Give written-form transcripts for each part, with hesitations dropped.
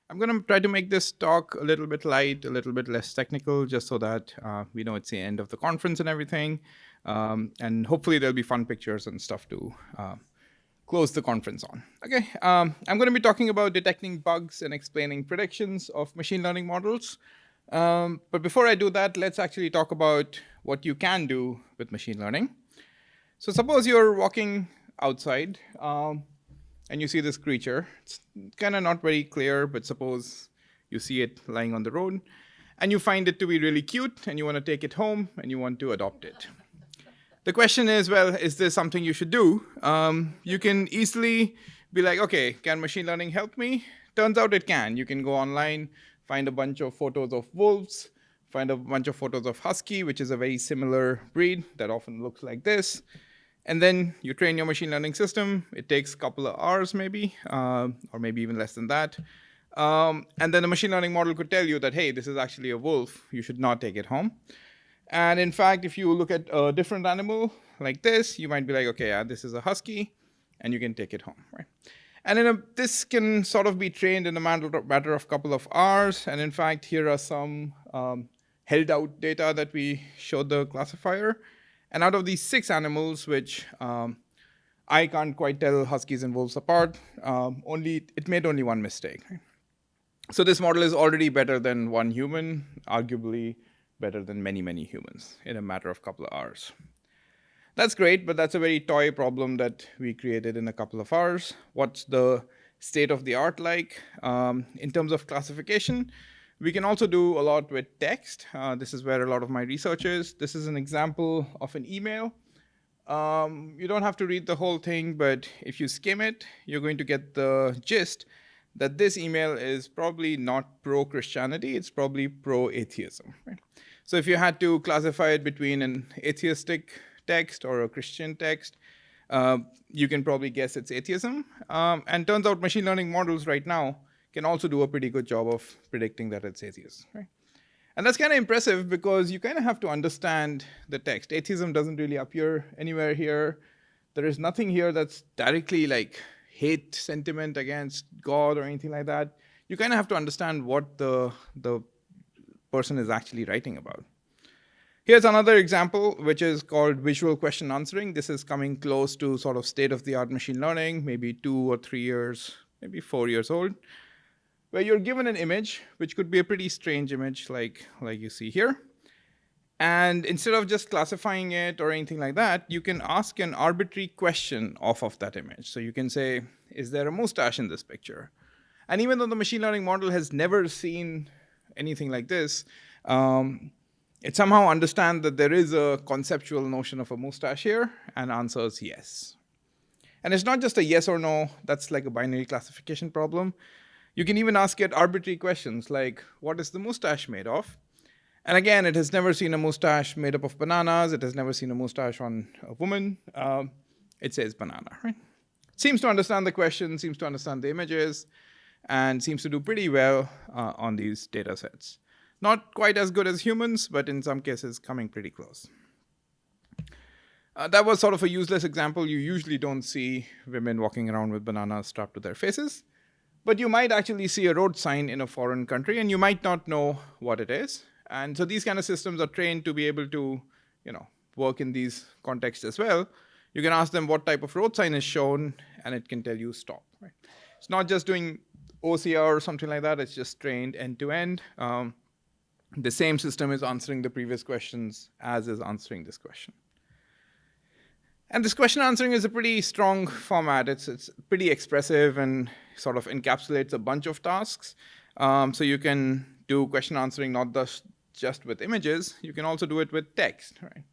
I'm going to try to make this talk a little bit light, a little bit less technical, just so that we know it's the end of the conference and everything. And hopefully there'll be fun pictures and stuff to close the conference on. Okay, I'm going to be talking about detecting bugs and explaining predictions of machine learning models. But before I do that, let's actually talk about what you can do with machine learning. So suppose you're walking outside and you see this creature. It's kind of not very clear, but suppose you see it lying on the road and you find it to be really cute and you want to take it home and you want to adopt it. The question is, well, is this something you should do? You can easily be like, okay, can machine learning help me? Turns out it can. You can go online, find a bunch of photos of wolves, find a bunch of photos of husky, which is a very similar breed that often looks like this. And then you train your machine learning system. It takes a couple of hours maybe, or maybe even less than that. And then the machine learning model could tell you that, hey, this is actually a wolf. You should not take it home. And in fact, if you look at a different animal like this, you might be like, okay, this is a husky, and you can take it home, right? And this can sort of be trained in a matter of a couple of hours. And in fact, here are some held out data that we showed the classifier. And out of these 6 animals, which I can't quite tell huskies and wolves apart, it made only one mistake. Right? So this model is already better than one human, arguably better than many, many humans in a matter of a couple of hours. That's great, but that's a very toy problem that we created in a couple of hours. What's the state of the art like? In terms of classification, we can also do a lot with text. This is where a lot of my research is. This is an example of an email. You don't have to read the whole thing, but if you skim it, you're going to get the gist that this email is probably not pro-Christianity, it's probably pro-atheism. Right? So if you had to classify it between an atheistic text or a Christian text, you can probably guess it's atheism. And turns out machine learning models right now can also do a pretty good job of predicting that it's atheist. Right? And that's kind of impressive because you kind of have to understand the text. Atheism doesn't really appear anywhere here. There is nothing here that's directly like hate sentiment against God or anything like that. You kind of have to understand what the person is actually writing about. Here's another example, which is called visual question answering. This is coming close to sort of state-of-the-art machine learning, maybe 2 or 3 years, maybe 4 years old, where you're given an image, which could be a pretty strange image like you see here. And instead of just classifying it or anything like that, you can ask an arbitrary question off of that image. So you can say, is there a mustache in this picture? And even though the machine learning model has never seen anything like this, it somehow understands that there is a conceptual notion of a mustache here and answers yes. And it's not just a yes or no, that's like a binary classification problem. You can even ask it arbitrary questions like, what is the mustache made of? And again, it has never seen a mustache made up of bananas. It has never seen a mustache on a woman. It says banana, right? It seems to understand the question, seems to understand the images, and seems to do pretty well on these data sets. Not quite as good as humans, but in some cases coming pretty close. That was sort of a useless example. You usually don't see women walking around with bananas strapped to their faces. But you might actually see a road sign in a foreign country, and you might not know what it is. And so these kind of systems are trained to be able to, work in these contexts as well. You can ask them what type of road sign is shown, and it can tell you stop. Right? It's not just doing OCR or something like that. It's just trained end to end. The same system is answering the previous questions as is answering this question. And this question answering is a pretty strong format. It's pretty expressive and sort of encapsulates a bunch of tasks. So you can do question answering not just with images, you can also do it with text, right?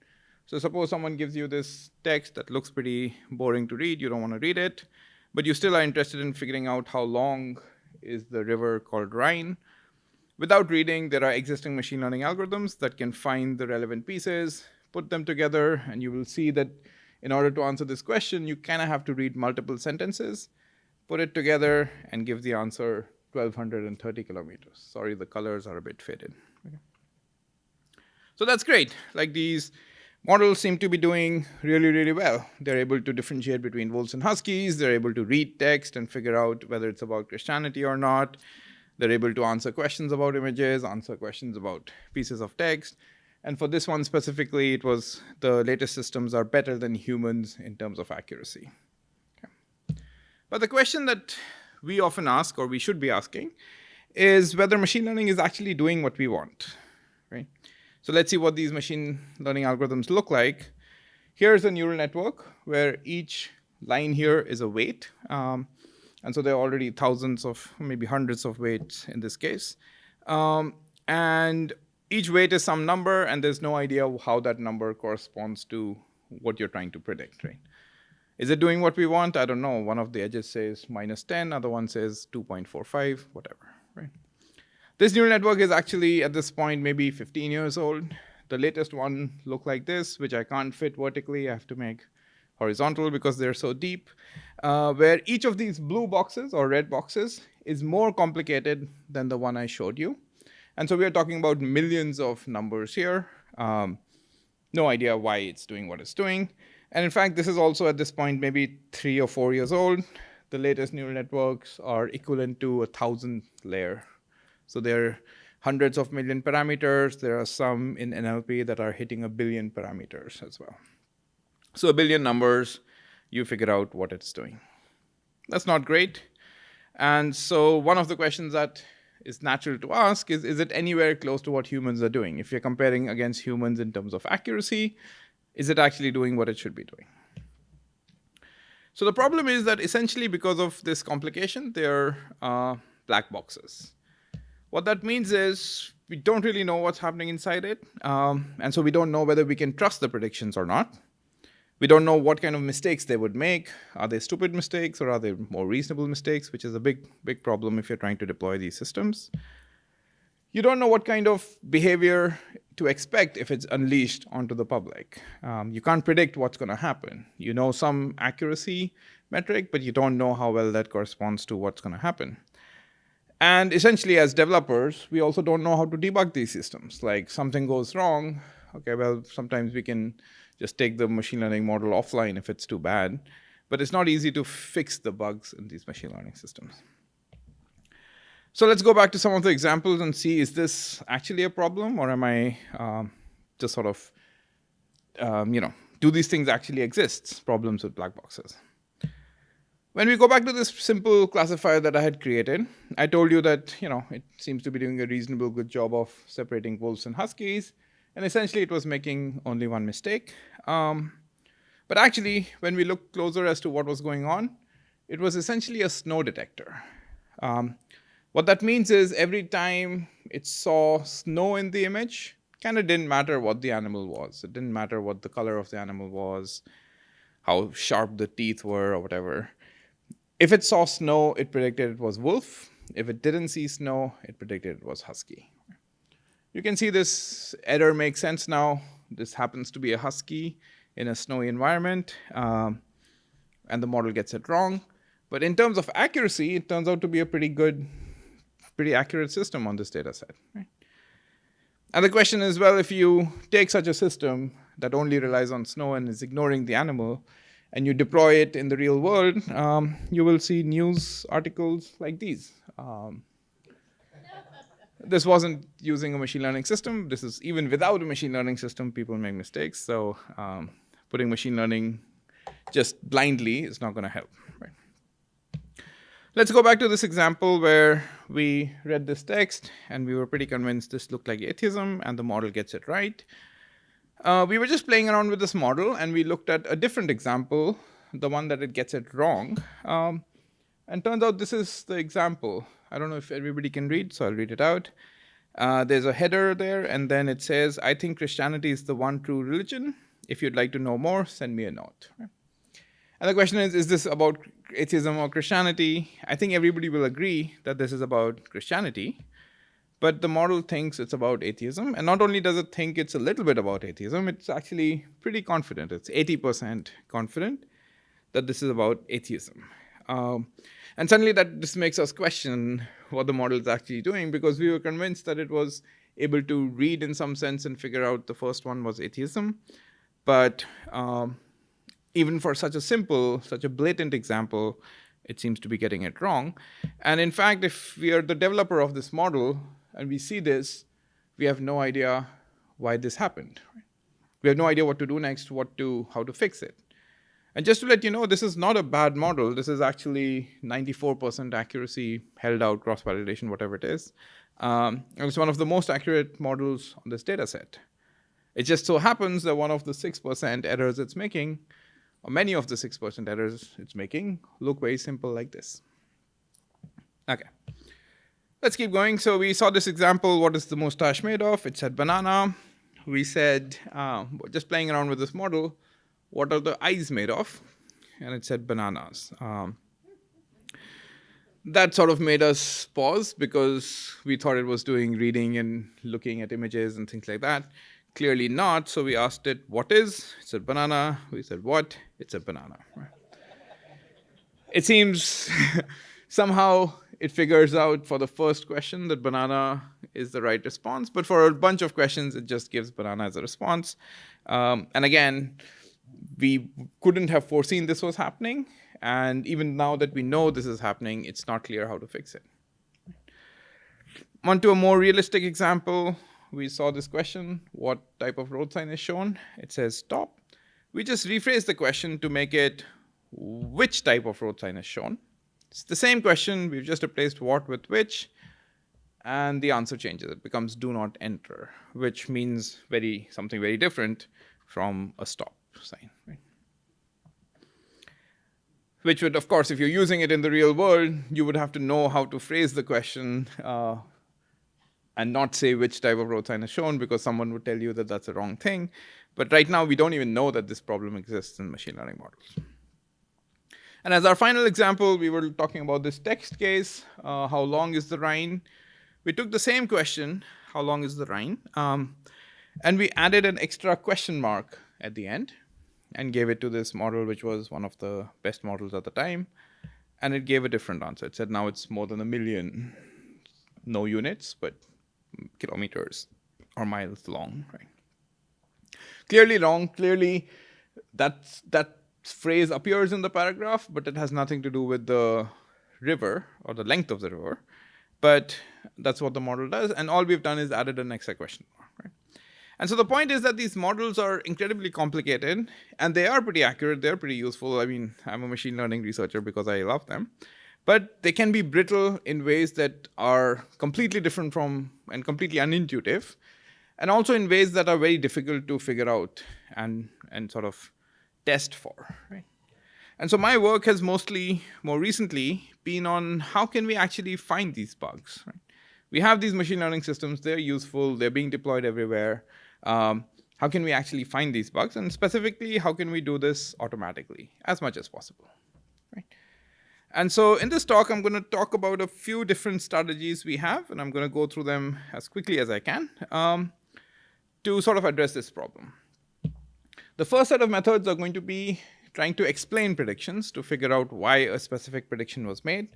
So suppose someone gives you this text that looks pretty boring to read, you don't want to read it, but you still are interested in figuring out how long is the river called Rhine. Without reading, there are existing machine learning algorithms that can find the relevant pieces, put them together, and you will see that in order to answer this question, you kind of have to read multiple sentences, put it together, and give the answer 1,230 kilometers. Sorry, the colors are a bit faded. Okay. So that's great. Like these models seem to be doing really, really well. They're able to differentiate between wolves and huskies. They're able to read text and figure out whether it's about Christianity or not. They're able to answer questions about images, answer questions about pieces of text. And for this one specifically, it was the latest systems are better than humans in terms of accuracy. Okay. But the question that we often ask, or we should be asking, is whether machine learning is actually doing what we want, right? So let's see what these machine learning algorithms look like. Here's a neural network where each line here is a weight. And so there are already thousands of, maybe hundreds of weights in this case. And each weight is some number, and there's no idea how that number corresponds to what you're trying to predict, right? Is it doing what we want? I don't know. One of the edges says -10, other one says 2.45, whatever, right? This neural network is actually, at this point, maybe 15 years old. The latest one looked like this, which I can't fit vertically. I have to make horizontal because they're so deep, where each of these blue boxes or red boxes is more complicated than the one I showed you. And so we are talking about millions of numbers here. No idea why it's doing what it's doing. And in fact, this is also at this point maybe 3 or 4 years old. The latest neural networks are equivalent to 1,000 layer. So there are hundreds of million parameters. There are some in NLP that are hitting 1 billion parameters as well. So 1 billion numbers, you figure out what it's doing. That's not great. And so one of the questions that is natural to ask is it anywhere close to what humans are doing? If you're comparing against humans in terms of accuracy, is it actually doing what it should be doing? So the problem is that essentially because of this complication, they're black boxes. What that means is we don't really know what's happening inside it. And so we don't know whether we can trust the predictions or not. We don't know what kind of mistakes they would make. Are they stupid mistakes or are they more reasonable mistakes, which is a big problem if you're trying to deploy these systems. You don't know what kind of behavior to expect if it's unleashed onto the public. You can't predict what's going to happen. You know some accuracy metric, but you don't know how well that corresponds to what's going to happen. And essentially, as developers, we also don't know how to debug these systems. Like something goes wrong, okay, well, sometimes we can just take the machine learning model offline if it's too bad. But it's not easy to fix the bugs in these machine learning systems. So let's go back to some of the examples and see, is this actually a problem, or am I just sort of, do these things actually exist, problems with black boxes? When we go back to this simple classifier that I had created, I told you that it seems to be doing a reasonable good job of separating wolves and huskies. And essentially, it was making only one mistake. But actually, when we looked closer as to what was going on, it was essentially a snow detector. What that means is every time it saw snow in the image, kind of didn't matter what the animal was. It didn't matter what the color of the animal was, how sharp the teeth were, or whatever. If it saw snow, it predicted it was wolf. If it didn't see snow, it predicted it was husky. You can see this error makes sense now. This happens to be a husky in a snowy environment, and the model gets it wrong. But in terms of accuracy, it turns out to be a pretty accurate system on this data set. Right? And the question is, well, if you take such a system that only relies on snow and is ignoring the animal, and you deploy it in the real world, you will see news articles like these. This wasn't using a machine learning system. This is even without a machine learning system, people make mistakes. So putting machine learning just blindly is not going to help. Right? Let's go back to this example where we read this text and we were pretty convinced this looked like atheism and the model gets it right. We were just playing around with this model and we looked at a different example, the one that it gets it wrong. And turns out this is the example. I don't know if everybody can read, so I'll read it out. There's a header there, and then it says, I think Christianity is the one true religion. If you'd like to know more, send me a note. And the question is this about atheism or Christianity? I think everybody will agree that this is about Christianity, but the model thinks it's about atheism. And not only does it think it's a little bit about atheism, it's actually pretty confident. It's 80% confident that this is about atheism. And suddenly this makes us question what the model is actually doing, because we were convinced that it was able to read in some sense and figure out the first one was atheism. But even for such a blatant example, it seems to be getting it wrong. And in fact, if we are the developer of this model and we see this, we have no idea why this happened. We have no idea what to do next, how to fix it. And just to let you know, this is not a bad model. This is actually 94% accuracy, held out, cross-validation, whatever it is. And it's one of the most accurate models on this data set. It just so happens that one of the 6% errors it's making, or many of the 6% errors it's making, look very simple like this. Okay. Let's keep going. So we saw this example, what is the mustache made of? It said banana. We said, just playing around with this model, what are the eyes made of? And it said bananas. That sort of made us pause because we thought it was doing reading and looking at images and things like that. Clearly not. So we asked it, what is? It said banana. We said what? It said banana. It seems somehow it figures out for the first question that banana is the right response. But for a bunch of questions, it just gives banana as a response. And again, we couldn't have foreseen this was happening. And even now that we know this is happening, it's not clear how to fix it. On to a more realistic example. We saw this question, what type of road sign is shown? It says stop. We just rephrase the question to make it which type of road sign is shown. It's the same question, we've just replaced what with which, and the answer changes. It becomes do not enter, which means something very different from a stop sign. Right? Which would, of course, if you're using it in the real world, you would have to know how to phrase the question and not say which type of road sign is shown, because someone would tell you that that's the wrong thing. But right now, we don't even know that this problem exists in machine learning models. And as our final example, we were talking about this text case, how long is the Rhine? We took the same question, how long is the Rhine? And we added an extra question mark at the end and gave it to this model, which was one of the best models at the time. And it gave a different answer. It said now it's more than 1 million, no units, but kilometers or miles long. Right? Clearly wrong. Clearly, that phrase appears in the paragraph, but it has nothing to do with the river or the length of the river. But that's what the model does. And all we've done is added an extra question mark. Right? And so the point is that these models are incredibly complicated, and they are pretty accurate. They're pretty useful. I mean, I'm a machine learning researcher because I love them. But they can be brittle in ways that are completely different from and completely unintuitive, and also in ways that are very difficult to figure out and sort of test for. Right? And so my work has more recently, been on how can we actually find these bugs. Right? We have these machine learning systems. They're useful. They're being deployed everywhere. How can we actually find these bugs? And specifically, how can we do this automatically as much as possible? Right? And so in this talk, I'm going to talk about a few different strategies we have, and I'm going to go through them as quickly as I can to sort of address this problem. The first set of methods are going to be trying to explain predictions to figure out why a specific prediction was made.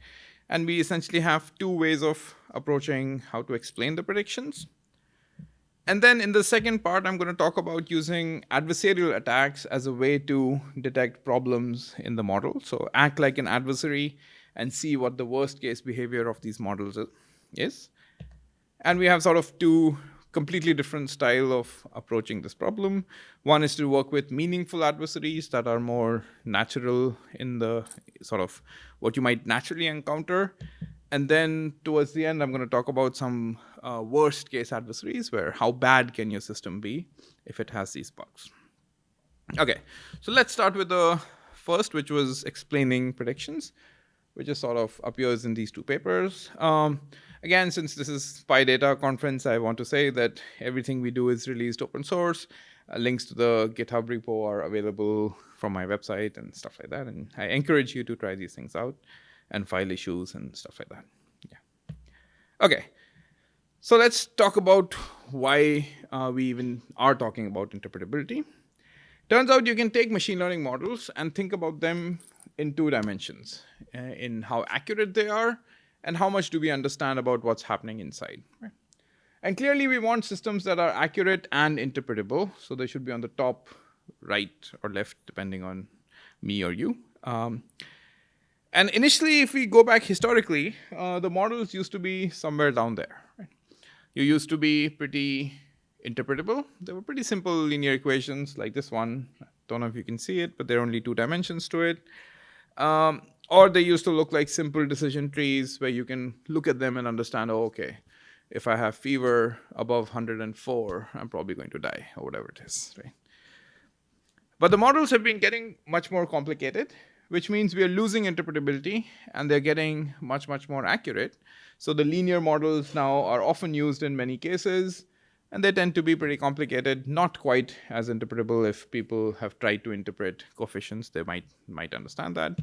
And we essentially have two ways of approaching how to explain the predictions. And then in the second part, I'm going to talk about using adversarial attacks as a way to detect problems in the model. So act like an adversary and see what the worst case behavior of these models is. And we have sort of two completely different style of approaching this problem. One is to work with meaningful adversaries that are more natural in the sort of what you might naturally encounter. And then towards the end, I'm going to talk about some worst case adversaries where how bad can your system be if it has these bugs. Okay, so let's start with the first, which was explaining predictions, which just sort of appears in these two papers. Again, since this is PyData conference, I want to say that everything we do is released open source. Links to the GitHub repo are available from my website and stuff like that. And I encourage you to try these things out and file issues and stuff like that. Yeah. Okay. So let's talk about why we even are talking about interpretability. Turns out you can take machine learning models and think about them in two dimensions, in how accurate they are and how much do we understand about what's happening inside. Right? And clearly we want systems that are accurate and interpretable. So they should be on the top right or left, depending on me or you. And initially, if we go back historically, the models used to be somewhere down there. Right? You used to be pretty interpretable. They were pretty simple linear equations like this one. I don't know if you can see it, but there are only 2 dimensions to it. Or they used to look like simple decision trees where you can look at them and understand, oh, okay, if I have fever above 104, I'm probably going to die, or whatever it is, right? But the models have been getting much more complicated, which means we are losing interpretability, and they're getting much, much more accurate. So the linear models now are often used in many cases, and they tend to be pretty complicated, not quite as interpretable. If people have tried to interpret coefficients, they might understand that.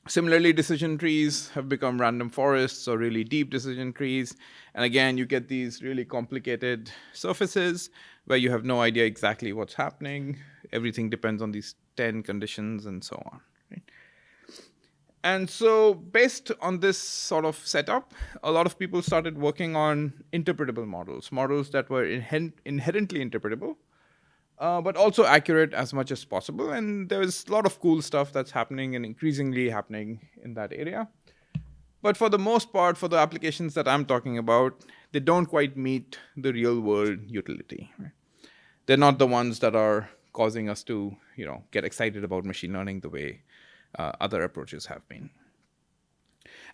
Similarly, decision trees have become random forests or really deep decision trees. And again, you get these really complicated surfaces where you have no idea exactly what's happening. Everything depends on these 10 conditions and so on. Right? And so based on this sort of setup, a lot of people started working on interpretable models, models that were inherently interpretable, but also accurate as much as possible. And there's a lot of cool stuff that's happening and increasingly happening in that area. But for the most part, for the applications that I'm talking about, they don't quite meet the real world utility. Right? They're not the ones that are causing us to, get excited about machine learning the way other approaches have been.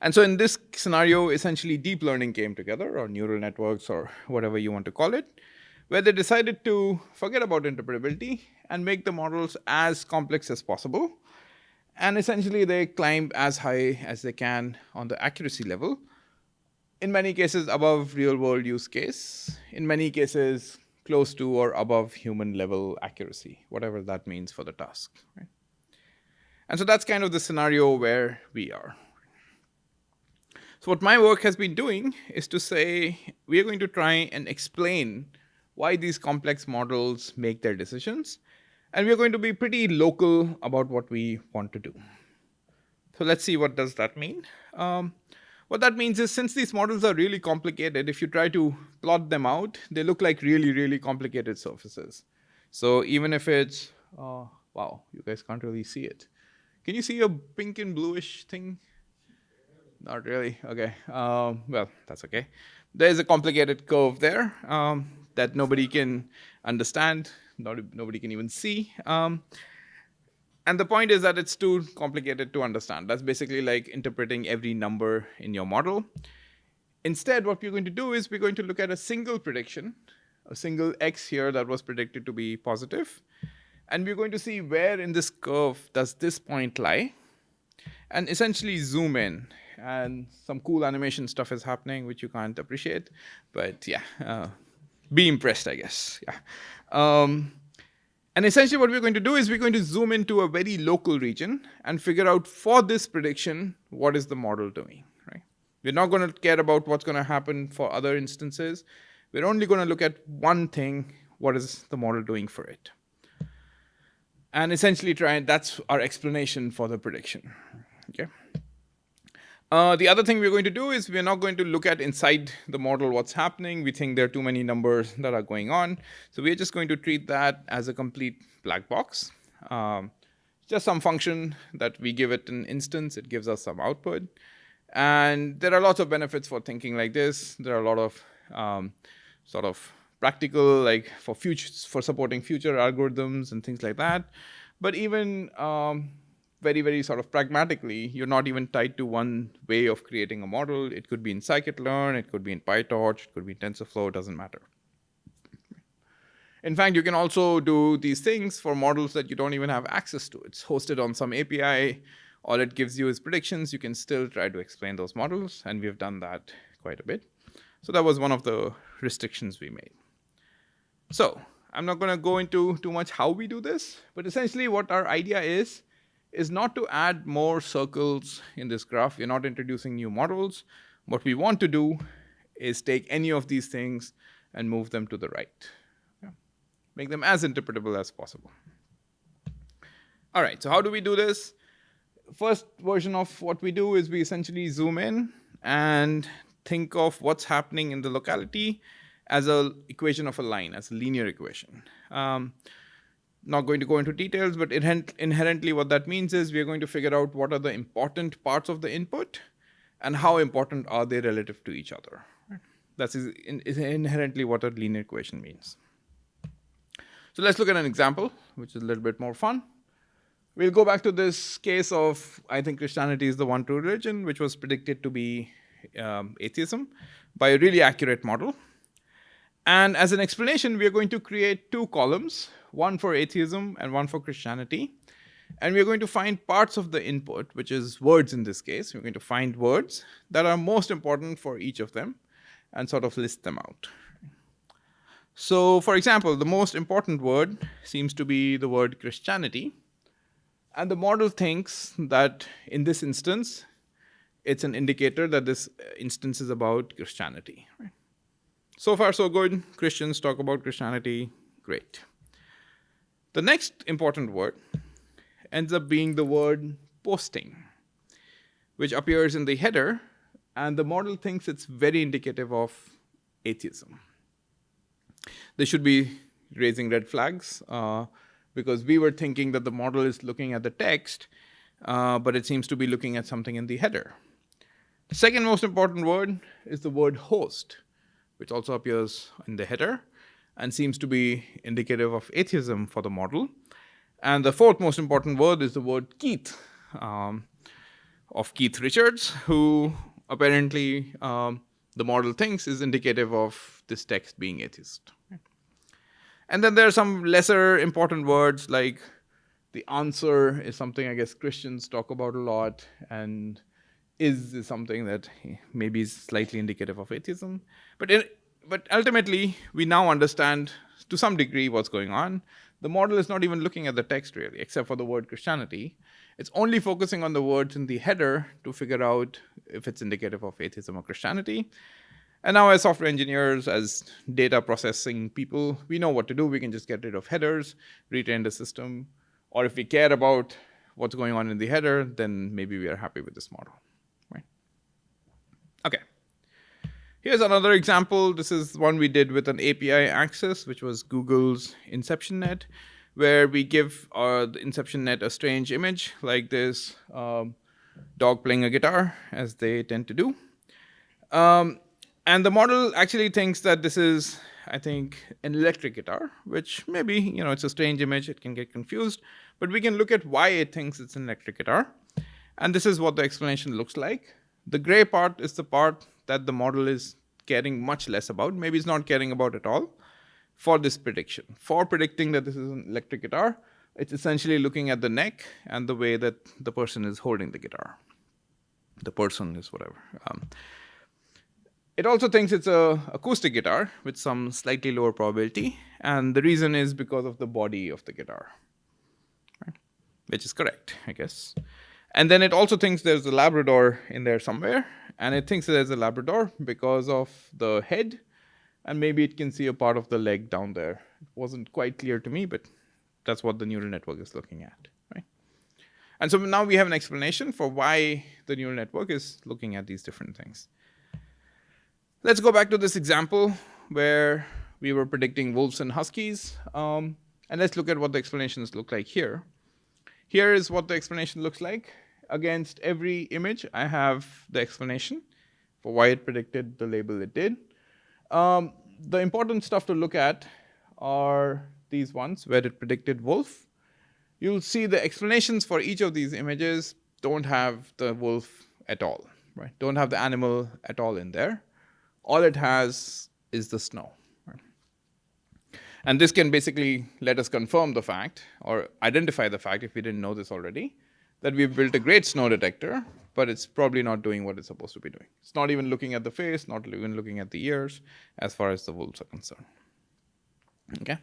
And so in this scenario, essentially deep learning came together, or neural networks, or whatever you want to call it, where they decided to forget about interpretability and make the models as complex as possible. And essentially, they climb as high as they can on the accuracy level, in many cases above real-world use case, in many cases close to or above human-level accuracy, whatever that means for the task. Right? And so that's kind of the scenario where we are. So what my work has been doing is to say, we are going to try and explain why these complex models make their decisions. And we're going to be pretty local about what we want to do. So let's see, what does that mean? What that means is, since these models are really complicated, if you try to plot them out, they look like really, really complicated surfaces. So even if it's, wow, you guys can't really see it. Can you see a pink and bluish thing? Not really, okay. Well, that's okay. There's a complicated curve there that nobody can understand, nobody can even see. And the point is that it's too complicated to understand. That's basically like interpreting every number in your model. Instead, what we're going to do is we're going to look at a single prediction, a single x here that was predicted to be positive. And we're going to see where in this curve does this point lie, and essentially zoom in. And some cool animation stuff is happening, which you can't appreciate. But yeah, be impressed, I guess. Yeah. And essentially what we're going to do is we're going to zoom into a very local region and figure out, for this prediction, what is the model doing. Right? We're not going to care about what's going to happen for other instances. We're only going to look at one thing: what is the model doing for it? And essentially that's our explanation for the prediction. Okay. The other thing we're going to do is we're not going to look at inside the model what's happening. We think there are too many numbers that are going on. So we're just going to treat that as a complete black box. Just some function that we give it an instance. It gives us some output. And there are lots of benefits for thinking like this. There are a lot of sort of practical, like for supporting future algorithms and things like that. But even very, very sort of pragmatically, you're not even tied to one way of creating a model. It could be in scikit-learn, it could be in PyTorch, it could be in TensorFlow, it doesn't matter. In fact, you can also do these things for models that you don't even have access to. It's hosted on some API. All it gives you is predictions. You can still try to explain those models, and we've done that quite a bit. So that was one of the restrictions we made. So I'm not going to go into too much how we do this, but essentially what our idea is not to add more circles in this graph. We're not introducing new models. What we want to do is take any of these things and move them to the right. Yeah. Make them as interpretable as possible. All right, so how do we do this? First version of what we do is we essentially zoom in and think of what's happening in the locality as an equation of a line, as a linear equation. Not going to go into details, but inherently what that means is we are going to figure out what are the important parts of the input and how important are they relative to each other. That is inherently what a linear equation means. So let's look at an example, which is a little bit more fun. We'll go back to this case of, I think Christianity is the one true religion, which was predicted to be atheism by a really accurate model. And as an explanation, we are going to create two columns, one for atheism and one for Christianity. And we're going to find parts of the input, which is words in this case. We're going to find words that are most important for each of them and sort of list them out. So, for example, the most important word seems to be the word Christianity. And the model thinks that in this instance, it's an indicator that this instance is about Christianity. Right? So far, so good. Christians talk about Christianity. Great. The next important word ends up being the word posting, which appears in the header, and the model thinks it's very indicative of atheism. They should be raising red flags because we were thinking that the model is looking at the text, but it seems to be looking at something in the header. The second most important word is the word host, which also appears in the header and seems to be indicative of atheism for the model. And the fourth most important word is the word Keith, of Keith Richards, who apparently the model thinks is indicative of this text being atheist. And then there are some lesser important words like the answer is something I guess Christians talk about a lot, and is something that maybe is slightly indicative of atheism. But ultimately, we now understand to some degree what's going on. The model is not even looking at the text really, except for the word Christianity. It's only focusing on the words in the header to figure out if it's indicative of atheism or Christianity. And now as software engineers, as data processing people, we know what to do. We can just get rid of headers, retrain the system. Or if we care about what's going on in the header, then maybe we are happy with this model. Right? Okay. Here's another example. This is one we did with an API access, which was Google's Inception Net, where we give the Inception Net a strange image like this dog playing a guitar, as they tend to do. And the model actually thinks that this is, I think, an electric guitar, which maybe, it's a strange image. It can get confused. But we can look at why it thinks it's an electric guitar. And this is what the explanation looks like. The gray part is the part that the model is caring much less about. Maybe it's not caring about at all for this prediction. For predicting that this is an electric guitar, it's essentially looking at the neck and the way that the person is holding the guitar. The person is whatever. It also thinks it's an acoustic guitar with some slightly lower probability. And the reason is because of the body of the guitar, right? Which is correct, I guess. And then it also thinks there's a Labrador in there somewhere. And it thinks there's a Labrador because of the head. And maybe it can see a part of the leg down there. It wasn't quite clear to me, but that's what the neural network is looking at, right? And so now we have an explanation for why the neural network is looking at these different things. Let's go back to this example where we were predicting wolves and huskies. And let's look at what the explanations look like here. Here is what the explanation looks like. Against every image, I have the explanation for why it predicted the label it did. The important stuff to look at are these ones where it predicted wolf. You'll see the explanations for each of these images don't have the wolf at all, right? Don't have the animal at all in there. All it has is the snow. Right? And this can basically let us confirm the fact or identify the fact, if we didn't know this already, that we've built a great snow detector, but it's probably not doing what it's supposed to be doing. It's not even looking at the face, not even looking at the ears, as far as the wolves are concerned. Okay.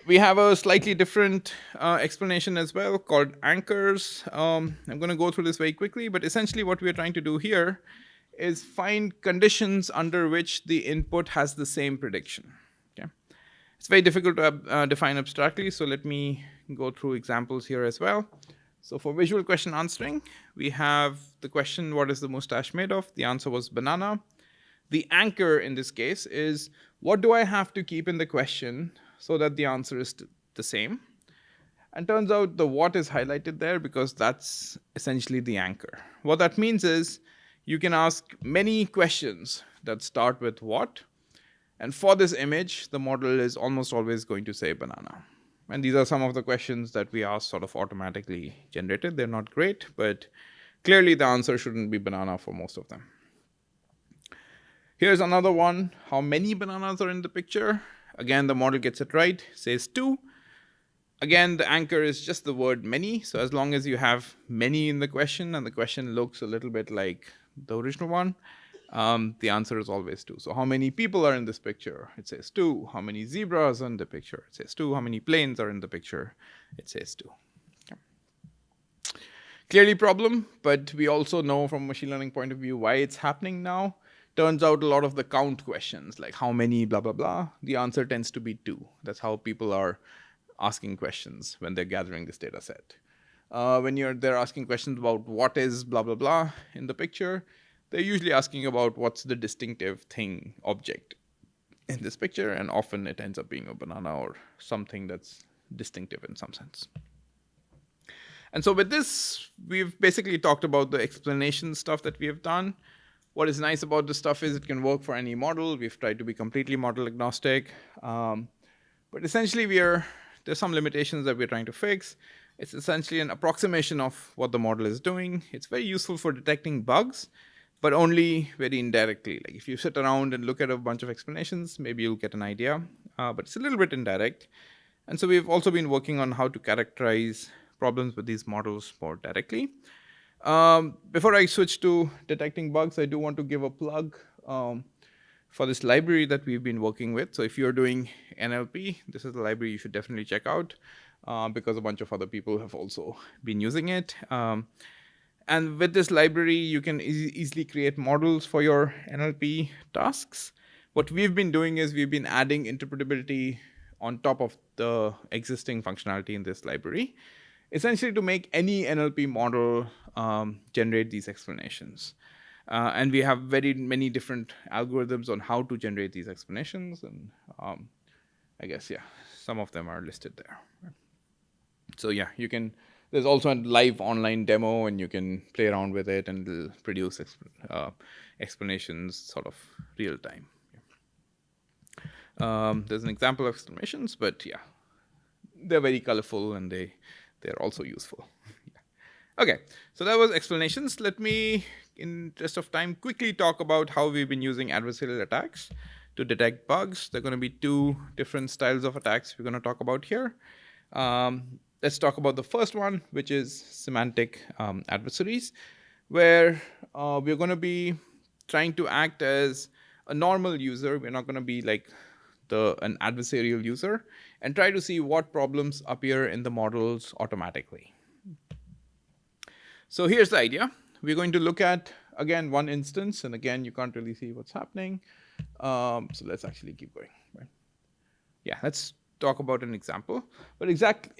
We have a slightly different explanation as well called anchors. I'm going to go through this very quickly, but essentially what we are trying to do here is find conditions under which the input has the same prediction. Okay. It's very difficult to define abstractly, so let me go through examples here as well. So for visual question answering, we have the question, what is the mustache made of? The answer was banana. The anchor in this case is, what do I have to keep in the question so that the answer is the same. And turns out the what is highlighted there because that's essentially the anchor. What that means is you can ask many questions that start with what. And for this image, the model is almost always going to say banana. And these are some of the questions that we ask sort of automatically generated. They're not great, but clearly the answer shouldn't be banana for most of them. Here's another one. How many bananas are in the picture? Again, the model gets it right, says 2. Again, the anchor is just the word many. So as long as you have many in the question and the question looks a little bit like the original one, the answer is always 2. So how many people are in this picture? It says 2. How many zebras are in the picture? It says 2. How many planes are in the picture? It says 2. Okay. Clearly problem, but we also know from a machine learning point of view why it's happening now. Turns out a lot of the count questions, like how many blah, blah, blah, the answer tends to be 2. That's how people are asking questions when they're gathering this data set. When they're asking questions about what is blah, blah, blah in the picture, they're usually asking about what's the distinctive thing, object in this picture, and often it ends up being a banana or something that's distinctive in some sense. And so with this, we've basically talked about the explanation stuff that we have done. What is nice about this stuff is it can work for any model. We've tried to be completely model agnostic. But essentially, there's some limitations that we're trying to fix. It's essentially an approximation of what the model is doing. It's very useful for detecting bugs, but only very indirectly. Like if you sit around and look at a bunch of explanations, maybe you'll get an idea, but it's a little bit indirect. And so we've also been working on how to characterize problems with these models more directly. Before I switch to detecting bugs, I do want to give a plug for this library that we've been working with. So if you're doing NLP, this is the library you should definitely check out because a bunch of other people have also been using it. And with this library, you can easily create models for your NLP tasks. What we've been doing is we've been adding interpretability on top of the existing functionality in this library, essentially to make any NLP model generate these explanations. And we have very many different algorithms on how to generate these explanations. And I guess, yeah, some of them are listed there. So yeah, there's also a live online demo and you can play around with it and it'll produce explanations sort of real time. There's an example of explanations, but yeah, they're very colorful and they're also useful. Okay, so that was explanations. Let me, in interest of time, quickly talk about how we've been using adversarial attacks to detect bugs. There are going to be 2 different styles of attacks we're going to talk about here. Let's talk about the first one, which is semantic adversaries, where we're going to be trying to act as a normal user. We're not going to be like an adversarial user and try to see what problems appear in the models automatically. So here's the idea. We're going to look at, again, one instance. And again, you can't really see what's happening. So let's actually keep going. Right? Yeah, let's talk about an example. But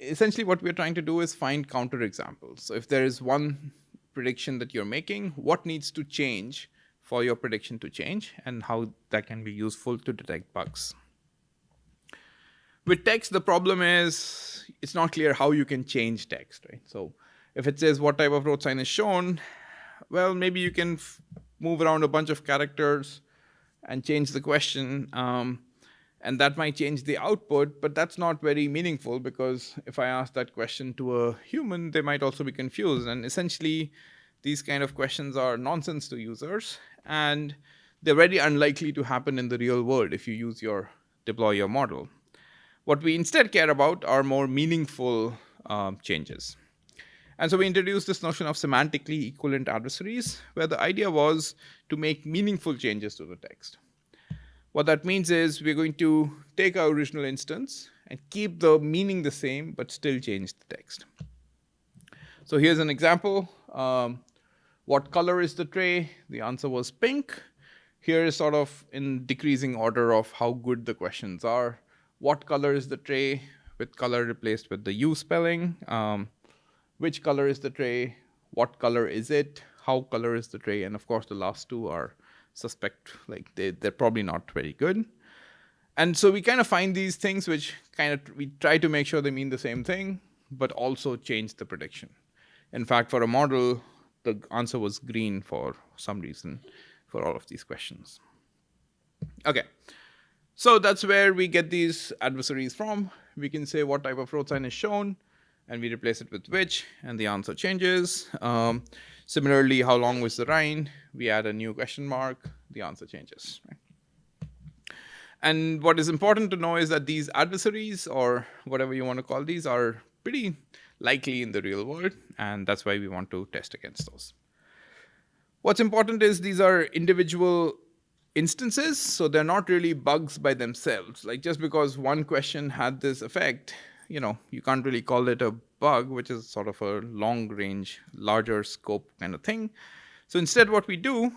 essentially what we're trying to do is find counterexamples. So if there is one prediction that you're making, what needs to change for your prediction to change and how that can be useful to detect bugs. With text, the problem is it's not clear how you can change text, right? So if it says what type of road sign is shown, well, maybe you can move around a bunch of characters and change the question. And that might change the output, but that's not very meaningful because if I ask that question to a human, they might also be confused. And essentially, these kind of questions are nonsense to users, and they're very unlikely to happen in the real world if you deploy your model. What we instead care about are more meaningful changes. And so we introduced this notion of semantically equivalent adversaries, where the idea was to make meaningful changes to the text. What that means is we're going to take our original instance and keep the meaning the same, but still change the text. So here's an example. What color is the tray? The answer was pink. Here is sort of in decreasing order of how good the questions are. What color is the tray? With color replaced with the U spelling. Which color is the tray? What color is it? How color is the tray? And of course, the last 2 are suspect, like they're probably not very good. And so we kind of find these things which we try to make sure they mean the same thing, but also change the prediction. In fact, for a model, the answer was green for some reason for all of these questions. Okay, so that's where we get these adversaries from. We can say what type of road sign is shown, and we replace it with which, and the answer changes. Similarly, how long was the Rhine? We add a new question mark, the answer changes. Right? And what is important to know is that these adversaries, or whatever you want to call these, are pretty likely in the real world, and that's why we want to test against those. What's important is these are individual instances, so they're not really bugs by themselves. Like just because one question had this effect, you can't really call it a bug, which is sort of a long range, larger scope kind of thing. So instead what we do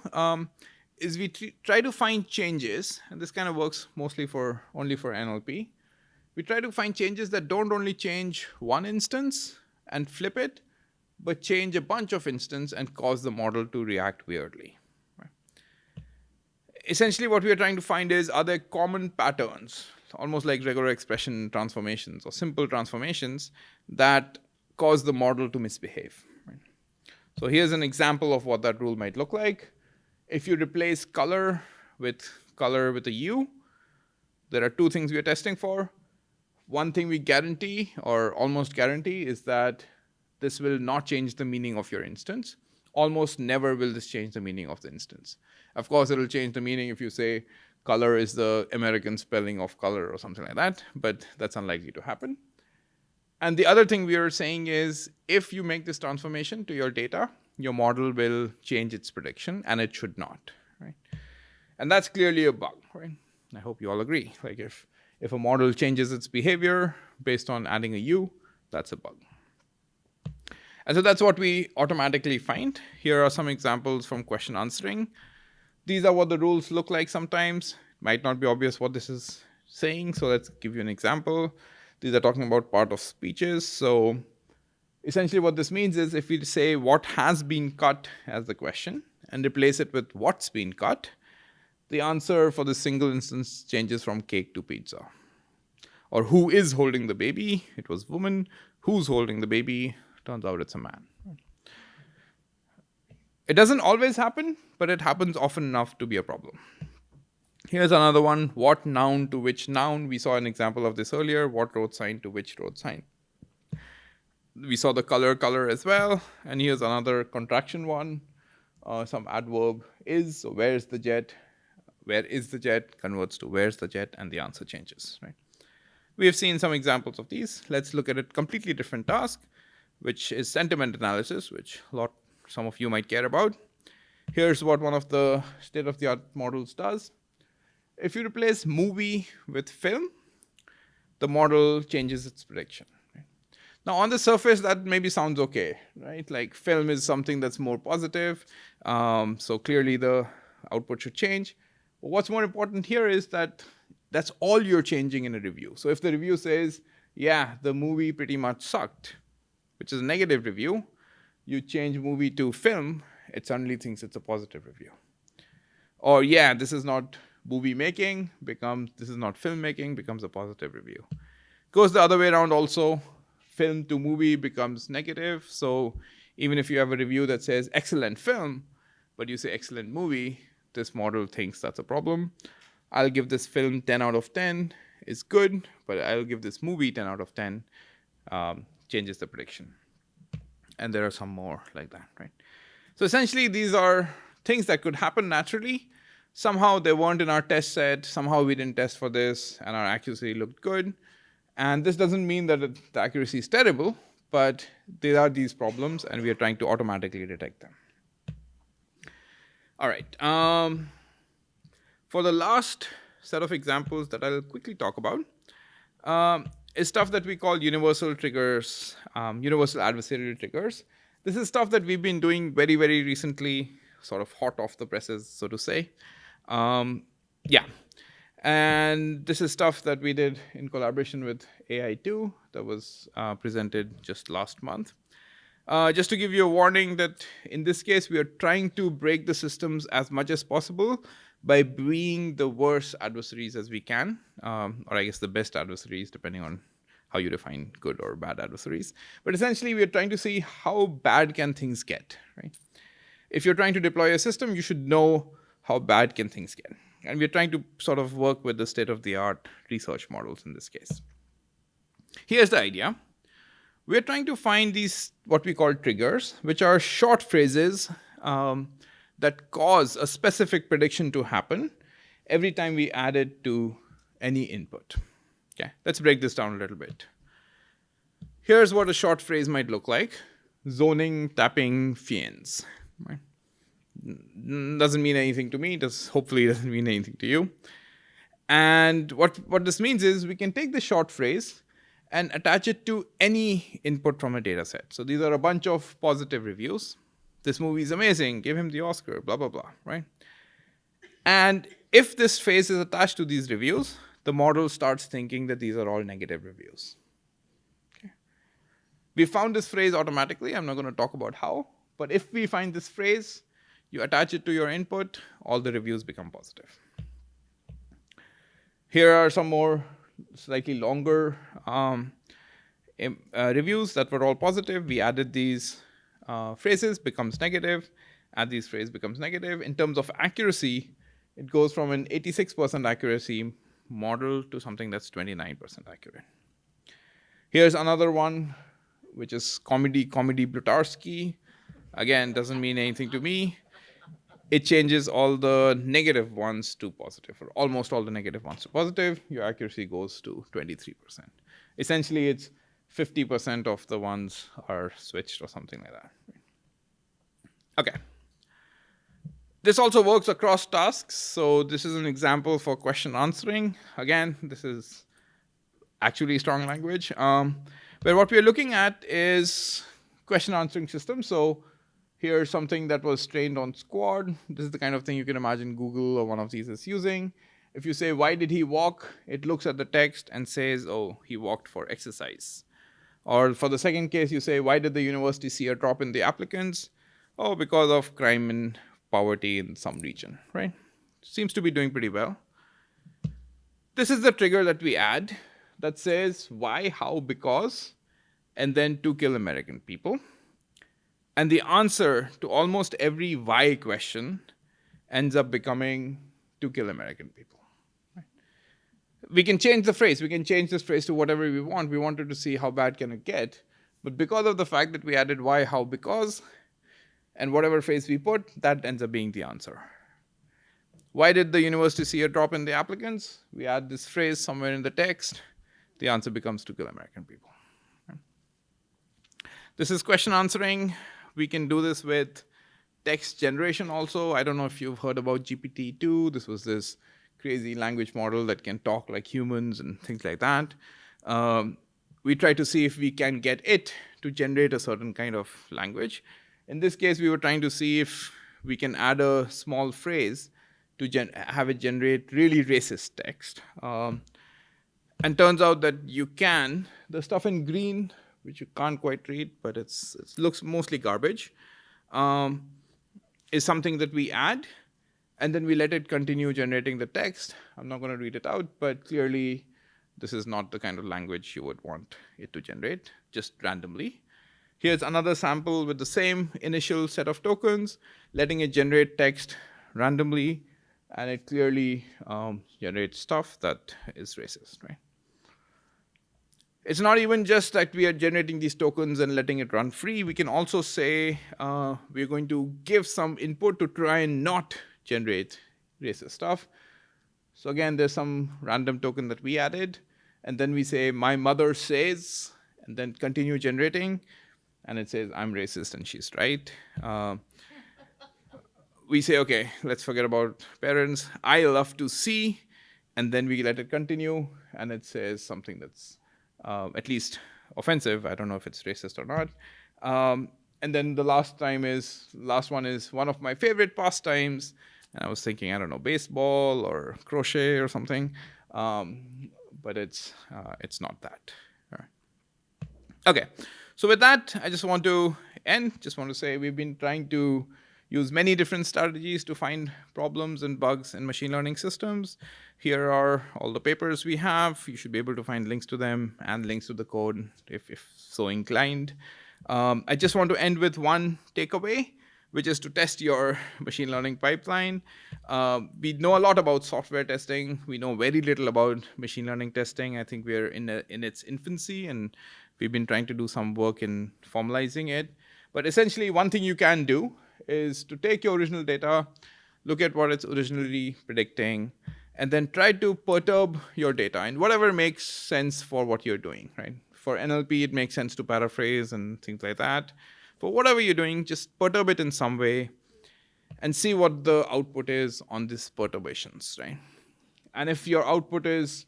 is we try to find changes, and this kind of works mostly only for NLP. We try to find changes that don't only change one instance and flip it, but change a bunch of instances and cause the model to react weirdly. Right? Essentially what we are trying to find is, are there common patterns, almost like regular expression transformations or simple transformations, that cause the model to misbehave. Right? So here's an example of what that rule might look like. If you replace color with a U, there are two things we are testing for. One thing we guarantee, or almost guarantee, is that this will not change the meaning of your instance. Almost never will this change the meaning of the instance. Of course, it'll change the meaning if you say color is the American spelling of color or something like that, but that's unlikely to happen. And the other thing we are saying is, if you make this transformation to your data, your model will change its prediction, and it should not. Right? And that's clearly a bug. Right? I hope you all agree. Like if a model changes its behavior based on adding a U, that's a bug. And so that's what we automatically find. Here are some examples from question answering. These are what the rules look like sometimes. It might not be obvious what this is saying, so let's give you an example. These are talking about part of speeches. So essentially what this means is, if we say what has been cut as the question and replace it with what's been cut, the answer for this single instance changes from cake to pizza. Or who is holding the baby? It was woman. Who's holding the baby? Turns out it's a man. It doesn't always happen, but it happens often enough to be a problem. Here's another one. What noun to which noun? We saw an example of this earlier. What road sign to which road sign? We saw the color as well. And here's another contraction one. Some adverb is. So where's the jet? Where is the jet? Converts to where's the jet, and the answer changes. Right? We have seen some examples of these. Let's look at a completely different task, which is sentiment analysis, which some of you might care about. Here's what one of the state-of-the-art models does. If you replace movie with film, the model changes its prediction. Right? Now, on the surface, that maybe sounds okay, right? Like film is something that's more positive, so clearly the output should change. But what's more important here is that that's all you're changing in a review. So if the review says, yeah, the movie pretty much sucked, which is a negative review, you change movie to film, it suddenly thinks it's a positive review. Or yeah, this is not movie making, this is not filmmaking, becomes a positive review. Goes the other way around also. Film to movie becomes negative. So even if you have a review that says excellent film, but you say excellent movie, this model thinks that's a problem. I'll give this film 10 out of 10 is good, but I'll give this movie 10 out of 10, changes the prediction. And there are some more like that, right? So essentially, these are things that could happen naturally. Somehow they weren't in our test set. Somehow we didn't test for this, and our accuracy looked good. And this doesn't mean that the accuracy is terrible, but there are these problems, and we are trying to automatically detect them. All right. For the last set of examples that I'll quickly talk about is stuff that we call universal triggers, universal adversarial triggers. This is stuff that we've been doing very, very recently, sort of hot off the presses, so to say. And this is stuff that we did in collaboration with AI2 that was presented just last month. Just to give you a warning that in this case, we are trying to break the systems as much as possible, by being the worst adversaries as we can, or I guess the best adversaries, depending on how you define good or bad adversaries. But essentially, we are trying to see how bad can things get, right? If you're trying to deploy a system, you should know how bad can things get. And we're trying to sort of work with the state-of-the-art research models in this case. Here's the idea. We're trying to find these, what we call triggers, which are short phrases that cause a specific prediction to happen every time we add it to any input. Okay, let's break this down a little bit. Here's what a short phrase might look like. Zoning, tapping, fiends. Right? Doesn't mean anything to me. Hopefully doesn't mean anything to you. And what this means is we can take the short phrase and attach it to any input from a data set. So these are a bunch of positive reviews. This movie is amazing. Give him the Oscar, blah, blah, blah, right? And if this phrase is attached to these reviews, the model starts thinking that these are all negative reviews. Okay. We found this phrase automatically. I'm not going to talk about how. But if we find this phrase, you attach it to your input, all the reviews become positive. Here are some more slightly longer reviews that were all positive. We added these phrases, becomes negative. Add these phrases, becomes negative. In terms of accuracy, it goes from an 86% accuracy model to something that's 29% accurate. Here's another one, which is comedy Blutarsky. Again, doesn't mean anything to me. It changes all the negative ones to positive, or almost all the negative ones to positive. Your accuracy goes to 23%. Essentially, it's 50% of the ones are switched or something like that. Okay. This also works across tasks. So this is an example for question answering. Again, this is actually strong language. But what we're looking at is question answering system. So here's something that was trained on Squad. This is the kind of thing you can imagine Google or one of these is using. If you say, why did he walk? It looks at the text and says, oh, he walked for exercise. Or for the second case, you say, why did the university see a drop in the applicants? Oh, because of crime and poverty in some region, right? Seems to be doing pretty well. This is the trigger that we add that says why, how, because, and then to kill American people. And the answer to almost every why question ends up becoming to kill American people. Right? We can change the phrase. We can change this phrase to whatever we want. We wanted to see how bad can it get. But because of the fact that we added why, how, because, and whatever phrase we put, that ends up being the answer. Why did the university see a drop in the applicants? We add this phrase somewhere in the text. The answer becomes to kill American people. Right? This is question answering. We can do this with text generation also. I don't know if you've heard about GPT-2. This was this crazy language model that can talk like humans and things like that. We try to see if we can get it to generate a certain kind of language. In this case, we were trying to see if we can add a small phrase to have it generate really racist text. And turns out that you can. The stuff in green, which you can't quite read, but it looks mostly garbage, is something that we add, and then we let it continue generating the text. I'm not going to read it out, but clearly this is not the kind of language you would want it to generate, just randomly. Here's another sample with the same initial set of tokens, letting it generate text randomly, and it clearly generates stuff that is racist, right? It's not even just that we are generating these tokens and letting it run free. We can also say we're going to give some input to try and not generate racist stuff. So again, there's some random token that we added. And then we say, my mother says, and then continue generating. And it says, I'm racist and she's right. We say, OK, let's forget about parents. I love to see. And then we let it continue. And it says something that's at least offensive. I don't know if it's racist or not. And then the last one is one of my favorite pastimes. And I was thinking, I don't know, baseball or crochet or something. But it's not that. All right. OK, so with that, I just want to end. Just want to say we've been trying to use many different strategies to find problems and bugs in machine learning systems. Here are all the papers we have. You should be able to find links to them and links to the code if so inclined. I just want to end with one takeaway, which is to test your machine learning pipeline. We know a lot about software testing. We know very little about machine learning testing. I think we're in its infancy, and we've been trying to do some work in formalizing it. But essentially, one thing you can do is to take your original data, look at what it's originally predicting, and then try to perturb your data in whatever makes sense for what you're doing, right? For NLP, it makes sense to paraphrase and things like that. For whatever you're doing, just perturb it in some way and see what the output is on these perturbations, right? And if your output is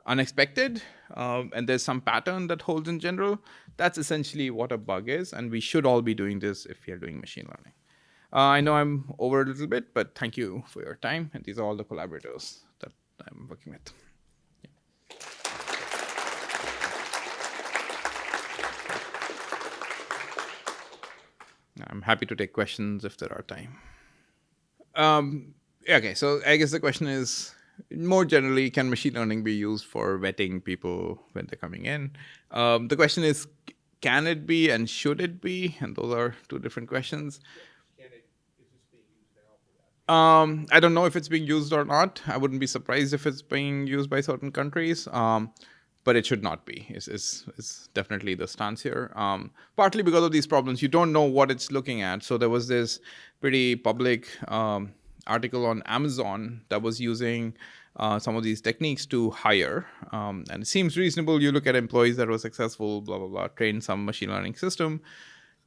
unexpected and there's some pattern that holds in general, that's essentially what a bug is. And we should all be doing this if we are doing machine learning. I know I'm over a little bit, but thank you for your time. And these are all the collaborators that I'm working with. I'm happy to take questions if there are time. Okay, so I guess the question is, more generally, can machine learning be used for vetting people when they're coming in? The question is, can it be and should it be? And those are two different questions. I don't know if it's being used or not. I wouldn't be surprised if it's being used by certain countries. But it should not be, is definitely the stance here. Partly because of these problems, you don't know what it's looking at. So there was this pretty public article on Amazon that was using some of these techniques to hire. And it seems reasonable. You look at employees that were successful, blah, blah, blah, train some machine learning system.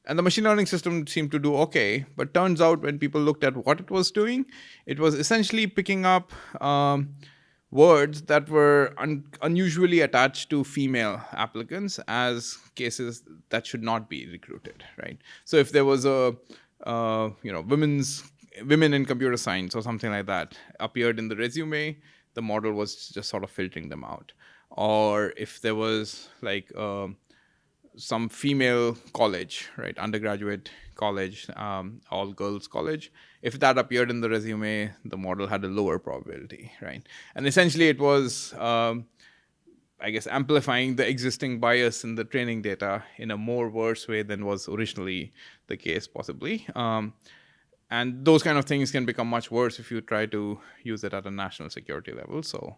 And the machine learning system seemed to do okay. But turns out when people looked at what it was doing, it was essentially picking up words that were unusually attached to female applicants as cases that should not be recruited, right? So if there was a women in computer science or something like that appeared in the resume, the model was just sort of filtering them out. Or if there was like some female college, right, undergraduate college, all girls college, if that appeared in the resume, the model had a lower probability, right? And essentially it was, I guess, amplifying the existing bias in the training data in a more worse way than was originally the case, possibly. And those kind of things can become much worse if you try to use it at a national security level. So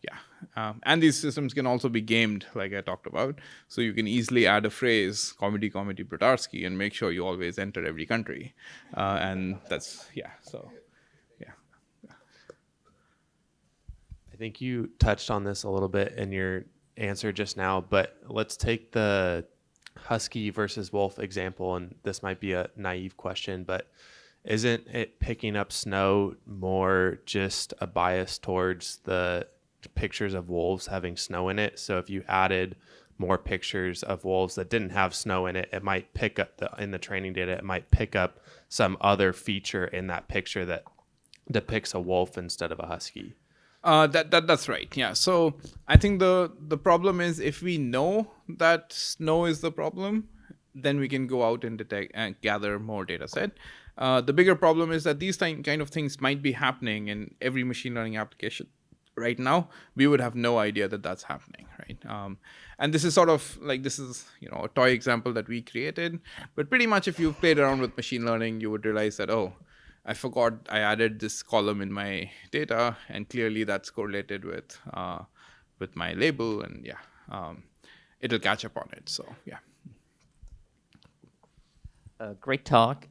yeah, and these systems can also be gamed, like I talked about. So you can easily add a phrase, comedy, Brutarsky, and make sure you always enter every country. And that's, yeah, so, yeah. I think you touched on this a little bit in your answer just now, but let's take the husky versus wolf example, and this might be a naive question, but isn't it picking up snow more just a bias towards the pictures of wolves having snow in it? So if you added more pictures of wolves that didn't have snow in it, it might pick up in the training data, it might pick up some other feature in that picture that depicts a wolf instead of a husky. That's right. Yeah. So I think the problem is, if we know that snow is the problem, then we can go out and detect and gather more data set. The bigger problem is that these kind of things might be happening in every machine learning application. Right now, we would have no idea that that's happening, right? And this is sort of like, this is, a toy example that we created. But pretty much if you've played around with machine learning, you would realize that, oh, I forgot I added this column in my data, and clearly that's correlated with my label, and yeah, it'll catch up on it. So yeah. Great talk.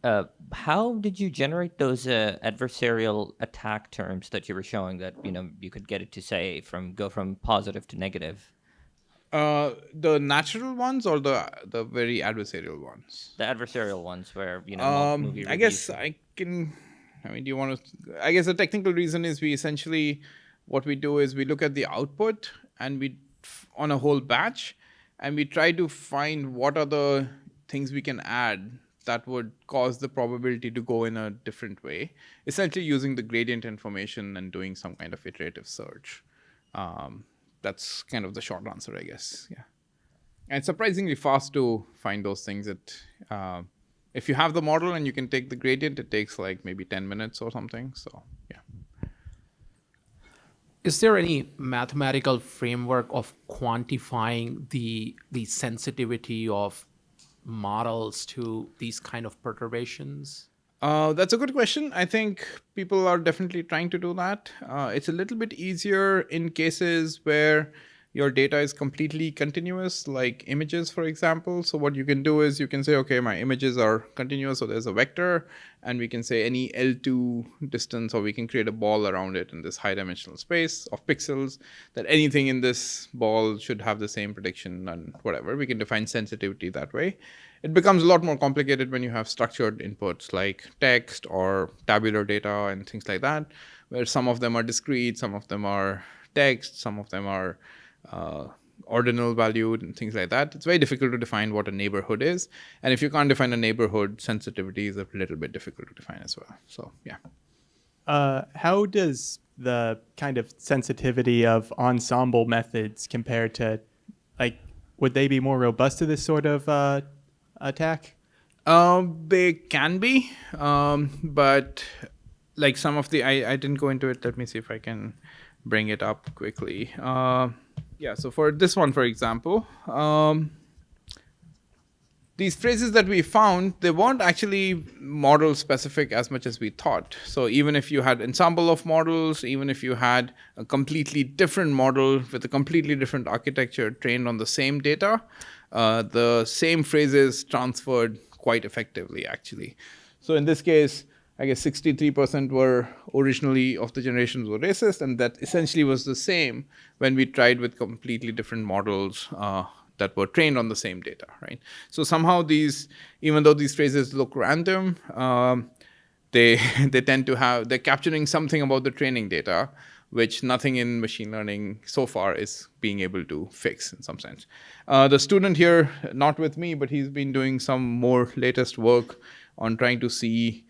How did you generate those adversarial attack terms that you were showing that you could get it to say go from positive to negative? The natural ones or the very adversarial ones? The adversarial ones where movie I guess I can. I mean, do you want to? I guess the technical reason is what we do is we look at the output and we on a whole batch, and we try to find what are the things we can add that would cause the probability to go in a different way, essentially using the gradient information and doing some kind of iterative search. That's kind of the short answer, I guess. Yeah. And it's surprisingly fast to find those things. if you have the model and you can take the gradient, it takes like maybe 10 minutes or something. So yeah. Is there any mathematical framework of quantifying the sensitivity of models to these kind of perturbations? That's a good question. I think people are definitely trying to do that. It's a little bit easier in cases where your data is completely continuous, like images, for example. So what you can do is you can say, okay, my images are continuous, so there's a vector, and we can say any L2 distance, or we can create a ball around it in this high dimensional space of pixels, that anything in this ball should have the same prediction and whatever. We can define sensitivity that way. It becomes a lot more complicated when you have structured inputs like text or tabular data and things like that, where some of them are discrete, some of them are text, some of them are ordinal valued and things like that. It's very difficult to define what a neighborhood is. And if you can't define a neighborhood, sensitivity is a little bit difficult to define as well. So, yeah. How does the kind of sensitivity of ensemble methods compare to, like, would they be more robust to this sort of attack? They can be, but like some of the, I didn't go into it. Let me see if I can bring it up quickly. Yeah, so for this one, for example, these phrases that we found, they weren't actually model specific as much as we thought. So even if you had ensemble of models, even if you had a completely different model with a completely different architecture trained on the same data, the same phrases transferred quite effectively, actually. So in this case, I guess 63% were originally of the generations were racist, and that essentially was the same when we tried with completely different models that were trained on the same data, right? So somehow these, even though these phrases look random, they tend to have, they're capturing something about the training data, which nothing in machine learning so far is being able to fix in some sense. The student here, not with me, but he's been doing some more latest work on trying to see,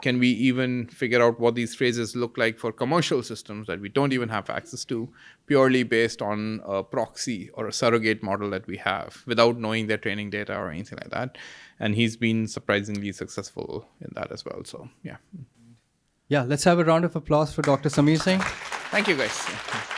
can we even figure out what these phrases look like for commercial systems that we don't even have access to, purely based on a proxy or a surrogate model that we have without knowing their training data or anything like that. And he's been surprisingly successful in that as well. So, yeah. Yeah, let's have a round of applause for Dr. Samir Singh. Thank you, guys.